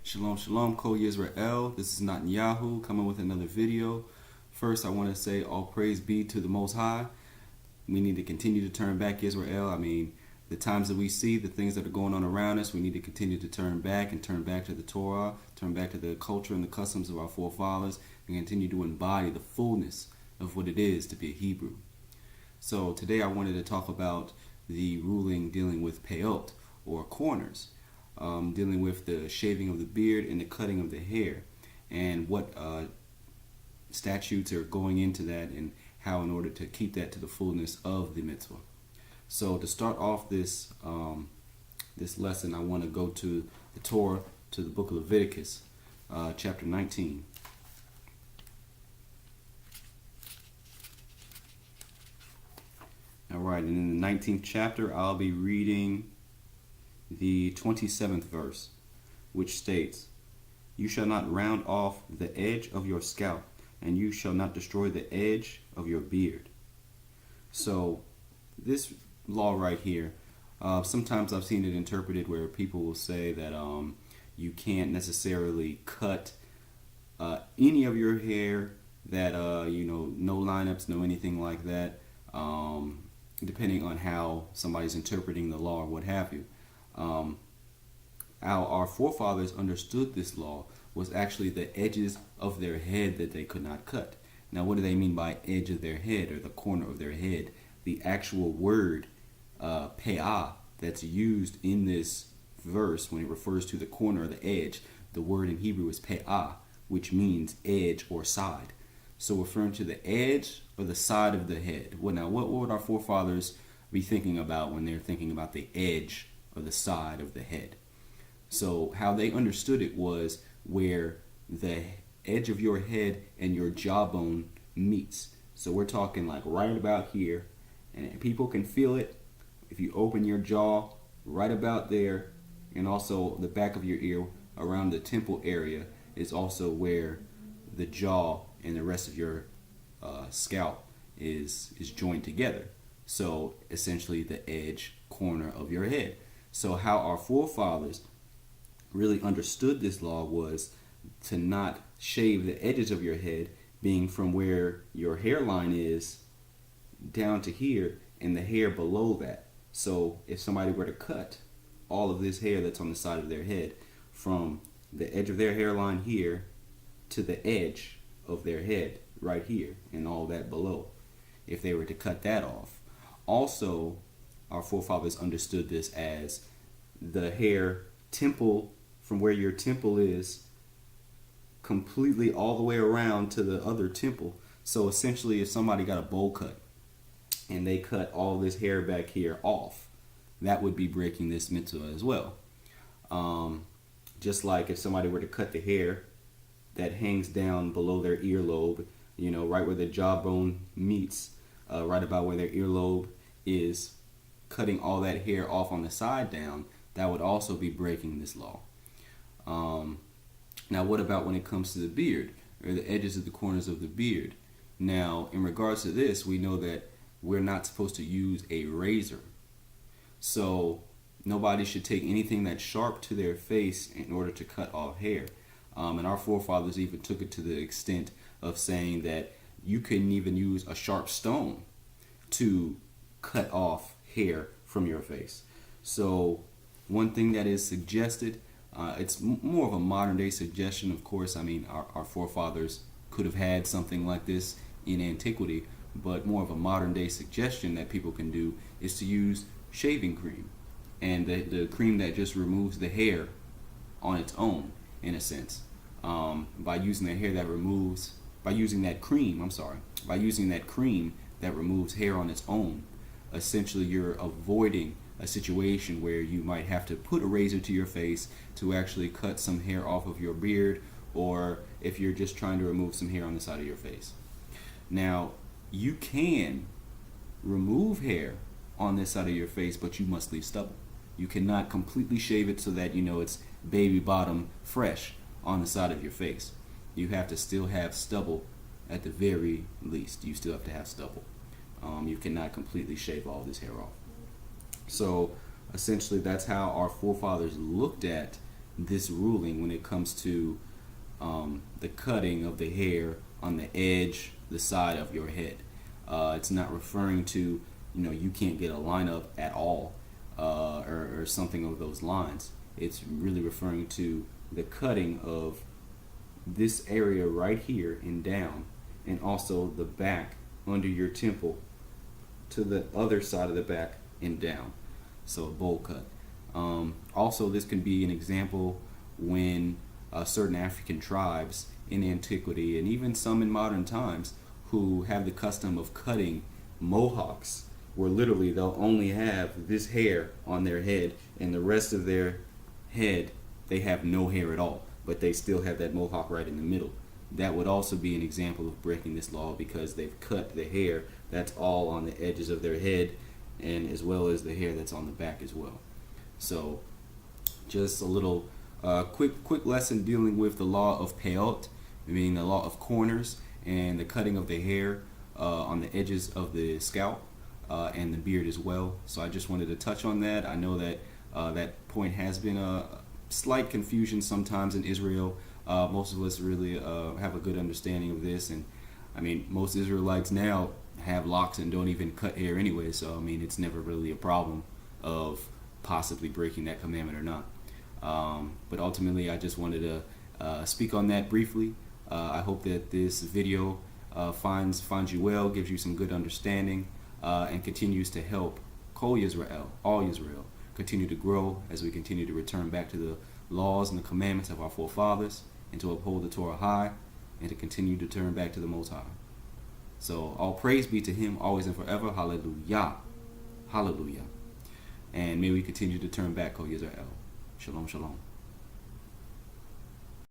Shalom, shalom, Kol Yisrael. This is Netanyahu coming with another video. First, I want to say all praise be to the Most High. We need to continue to turn back Israel. I mean, the times that we see, the things that are going on around us, we need to continue to turn back and turn back to the Torah, turn back to the culture and the customs of our forefathers, and continue to embody the fullness of what it is to be a Hebrew. So today I wanted to talk about the ruling dealing with Peot, or corners, dealing with the shaving of the beard and the cutting of the hair, and what statutes are going into that, and how in order to keep that to the fullness of the mitzvah. So to start off this this lesson, I want to go to the Torah, to the book of Leviticus, chapter 19. All right, and in the 19th chapter, I'll be reading the 27th verse, which states, "You shall not round off the edge of your scalp, and you shall not destroy the edge of your beard." So this law right here, sometimes I've seen it interpreted where people will say that you can't necessarily cut any of your hair, that no lineups, no anything like that, depending on how somebody's interpreting the law or what have you. How our forefathers understood this law was actually the edges of their head that they could not cut. Now, what do they mean by edge of their head, or the corner of their head? The actual word peah that's used in this verse when it refers to the corner or the edge, the word in Hebrew is peah, which means edge or side. So referring to the edge or the side of the head. Well, now, what would our forefathers be thinking about when they're thinking about the edge or the side of the head? So how they understood it was where the edge of your head and your jawbone meets. So we're talking like right about here, and people can feel it if you open your jaw right about there, and also the back of your ear around the temple area is also where the jaw and the rest of your scalp is joined together. So essentially the edge corner of your head. So how our forefathers really understood this law was to not shave the edges of your head, being from where your hairline is down to here and the hair below that. So if somebody were to cut all of this hair that's on the side of their head from the edge of their hairline here to the edge of their head right here and all that below, if they were to cut that off. Also, our forefathers understood this as the hair temple, from where your temple is completely all the way around to the other temple. So essentially, if somebody got a bowl cut and they cut all this hair back here off, that would be breaking this mitzvah as well. Just like if somebody were to cut the hair that hangs down below their earlobe, right where the jawbone meets, right about where their earlobe is, cutting all that hair off on the side down, that would also be breaking this law. Now, what about when it comes to the beard, or the edges of the corners of the beard? Now, in regards to this, we know that we're not supposed to use a razor. So nobody should take anything that's sharp to their face in order to cut off hair. And our forefathers even took it to the extent of saying that you couldn't even use a sharp stone to cut off hair from your face. So one thing that is suggested, it's more of a modern day suggestion, of course. I mean, our forefathers could have had something like this in antiquity, but more of a modern day suggestion that people can do is to use shaving cream, and the cream that just removes the hair on its own, in a sense. By using that cream that removes hair on its own, essentially you're avoiding a situation where you might have to put a razor to your face to actually cut some hair off of your beard, or if you're just trying to remove some hair on the side of your face. Now, you can remove hair on this side of your face, but you must leave stubble. You cannot completely shave it so that it's baby bottom fresh on the side of your face. You have to still have stubble at the very least. You still have to have stubble. You cannot completely shave all this hair off. So essentially that's how our forefathers looked at this ruling when it comes to the cutting of the hair on the edge, the side of your head. It's not referring to, you can't get a lineup at all, or something of those lines. It's really referring to the cutting of this area right here and down, and also the back under your temple to the other side of the back and down. So a bowl cut. Also, this can be an example when certain African tribes in antiquity, and even some in modern times, who have the custom of cutting mohawks, where literally they'll only have this hair on their head, and the rest of their head they have no hair at all, but they still have that mohawk right in the middle. That would also be an example of breaking this law, because they've cut the hair that's all on the edges of their head, and as well as the hair that's on the back as well. So just a little quick lesson dealing with the law of Peot, meaning the law of corners, and the cutting of the hair on the edges of the scalp and the beard as well. So I just wanted to touch on that. I know that that point has been a slight confusion sometimes in Israel. Most of us really have a good understanding of this, and I mean, most Israelites now have locks and don't even cut hair anyway, so I mean, it's never really a problem of possibly breaking that commandment or not. But ultimately, I just wanted to speak on that briefly. I hope that this video finds you well, gives you some good understanding, and continues to help Kol Yisrael, all Israel, continue to grow as we continue to return back to the laws and the commandments of our forefathers, and to uphold the Torah high, and to continue to turn back to the Most High. So all praise be to Him always and forever. Hallelujah. Hallelujah. And may we continue to turn back, Kol Yisrael. Shalom, shalom.